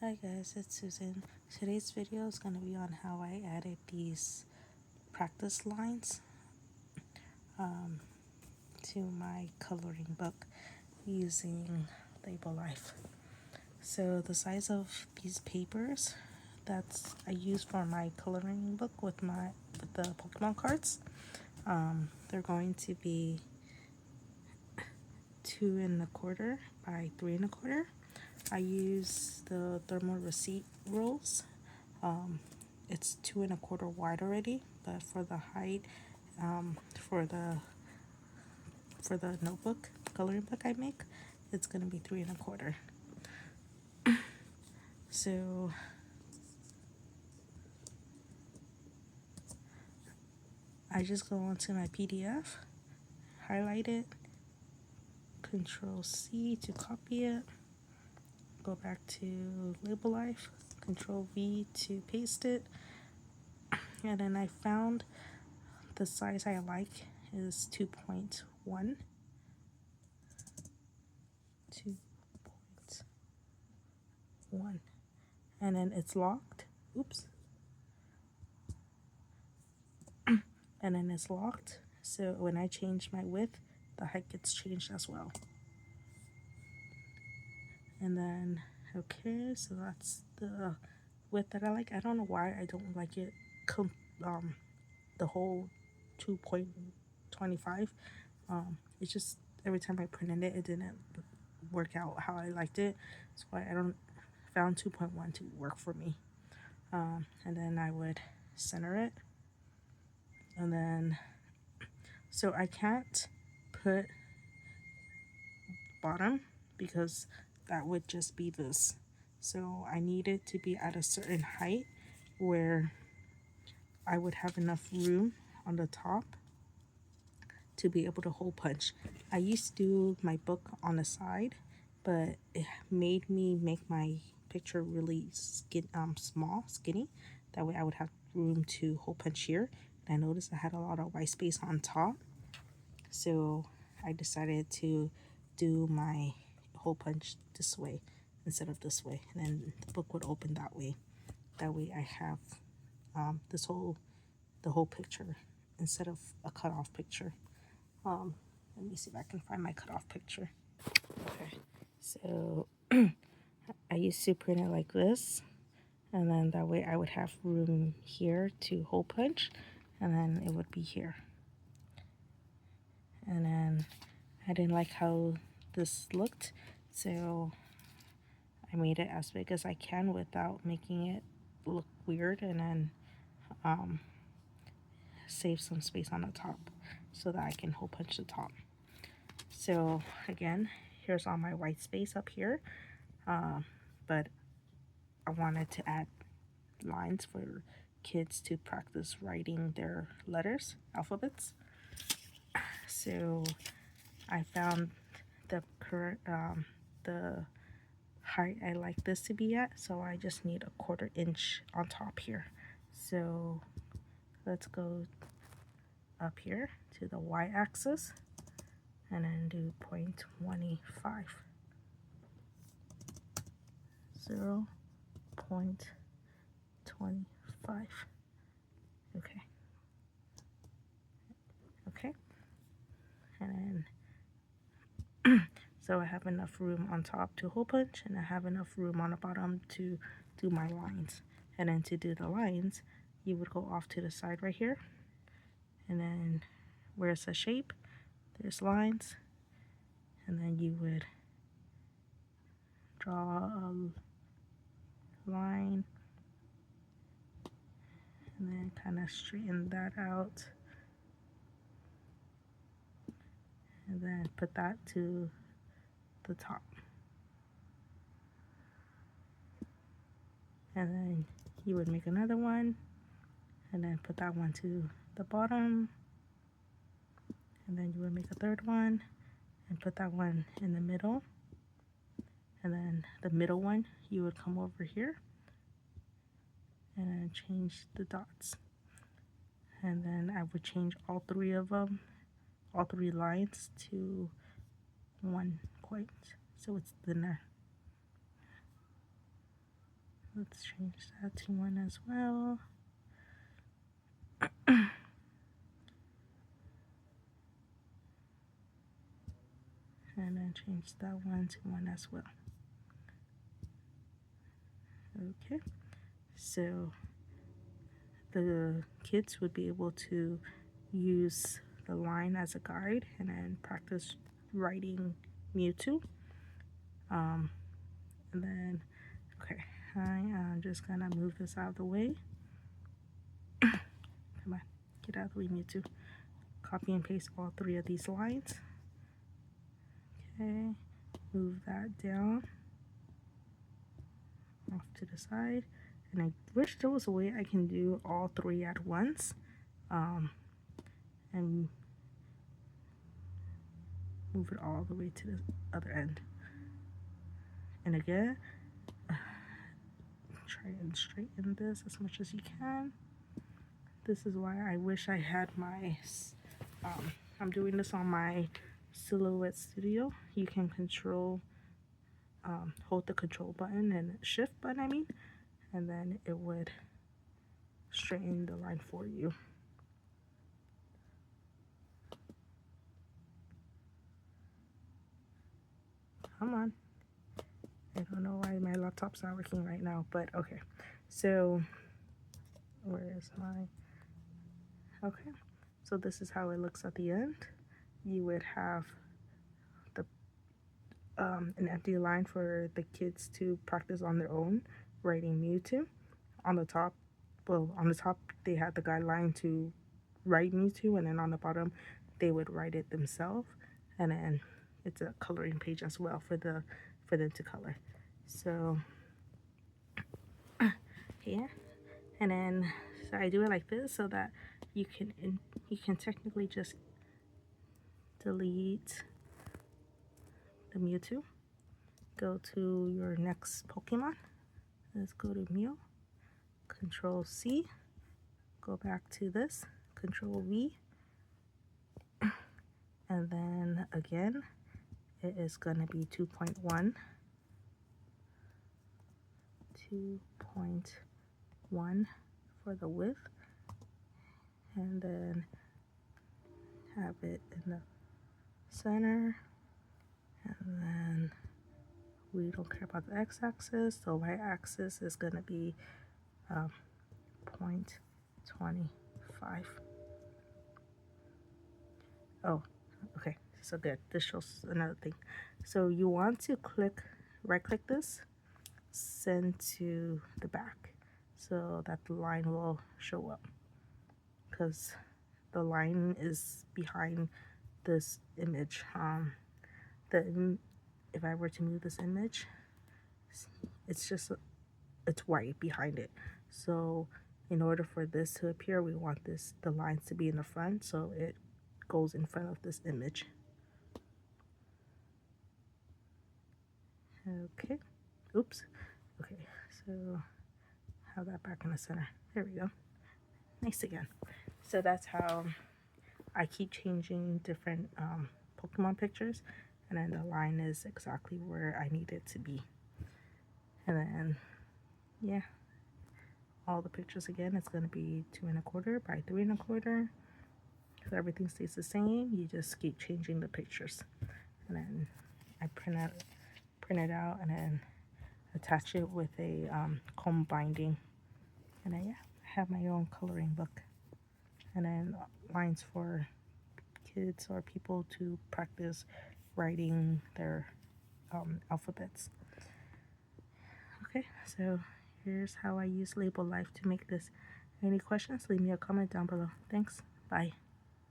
Hi guys, it's Susan. Today's video is going to be on how I added these practice lines to my coloring book using labelife. So the size of these papers that's I use for my coloring book with the Pokemon cards, they're going to be 2¼ by 3¼ I use the thermal receipt rolls. It's 2¼ wide already, but for the height, for the notebook coloring book I make, it's gonna be 3¼ So I just go onto my PDF, highlight it, Control C to copy it, go back to labelife, Control V to paste it, and then I found the size I like is 2.1. 2.1, and then it's locked. Oops. And then it's locked, so when I change my width, the height gets changed as well. And then okay, so that's the width that I like. I don't know why I don't like it the whole 2.25. It's just every time I printed it, it didn't work out how I liked it. That's why I don't found 2.1 to work for me. And then I would center it, and then so I can't put bottom because that would just be this. So I need it to be at a certain height where I would have enough room on the top to be able to hole punch. I used to do my book on the side, but it made me make my picture really small, skinny. That way I would have room to hole punch here. And I noticed I had a lot of white space on top, so I decided to do my hole punch this way instead of this way, and then the book would open that way. That way I have the whole picture instead of a cut-off picture. Let me see if I can find my cut-off picture. Okay, so I used to print it like this, and then that way I would have room here to hole punch, and then it would be here. And then I didn't like how this looked, so I made it as big as I can without making it look weird, and then save some space on the top so that I can hole punch the top. So again, here's all my white space up here, but I wanted to add lines for kids to practice writing their letters, alphabets. So I found the correct the height I like this to be at, so I just need 1/4 inch on top here. So let's go up here to the y-axis and then do 0.25. 0.25. Okay. Okay. And then so I have enough room on top to hole punch, and I have enough room on the bottom to do my lines. And then to do the lines, you would go off to the side right here, and then where it says shape, there's lines, and then you would draw a line and then kind of straighten that out, and then put that to the top, and then you would make another one and then put that one to the bottom, and then you would make a third one and put that one in the middle, and then the middle one you would come over here and then change the dots, and then I would change all three of them, all three lines to 1 point, so it's thinner. Let's change that to 1 as well. And then change that one to 1 as well. Okay, so the kids would be able to use the line as a guide and then practice writing Mewtwo. And then, okay, I am just gonna move this out of the way. Come on, get out of the way, Mewtwo. Copy and paste all 3 of these lines. Okay, move that down off to the side. And I wish there was a way I can do all 3 at once. And move it all the way to the other end. And again, try and straighten this as much as you can. This is why I wish I had my, I'm doing this on my Silhouette Studio. You can control, hold the control button and shift button, I mean, and then it would straighten the line for you. Come on. I don't know why my laptop's not working right now, but okay. So, where is my, okay. So this is how it looks at the end. You would have the an empty line for the kids to practice on their own writing Mewtwo. On the top, well, on the top they had the guideline to write Mewtwo, and then on the bottom they would write it themselves, and then it's a coloring page as well for them to color. So here, and then so I do it like this so that you can technically just delete the Mewtwo. Go to your next Pokemon. Let's go to Mew. Control C. Go back to this. Control V. And then again, it is going to be 2.1. 2.1 for the width. And then have it in the center. And then we don't care about the x-axis. The y-axis is going to be 0.25. Oh, okay, so good. This shows another thing. So you want to right click this, send to the back so that the line will show up, because the line is behind this image. If I were to move this image, it's white behind it. So in order for this to appear, we want the lines to be in the front, so it goes in front of this image. Okay, oops. Okay, so have that back in the center. There we go. Nice again. So that's how I keep changing different Pokemon pictures, and then the line is exactly where I need it to be. And then, yeah, all the pictures again, it's going to be 2 1/4 by 3 1/4. So everything stays the same. You just keep changing the pictures. And then I print it out and then attach it with a comb binding. And then, yeah, I have my own coloring book. And then lines for kids or people to practice writing their alphabets. Okay, so here's how I use labelife to make this. Any questions, leave me a comment down below. Thanks. Bye.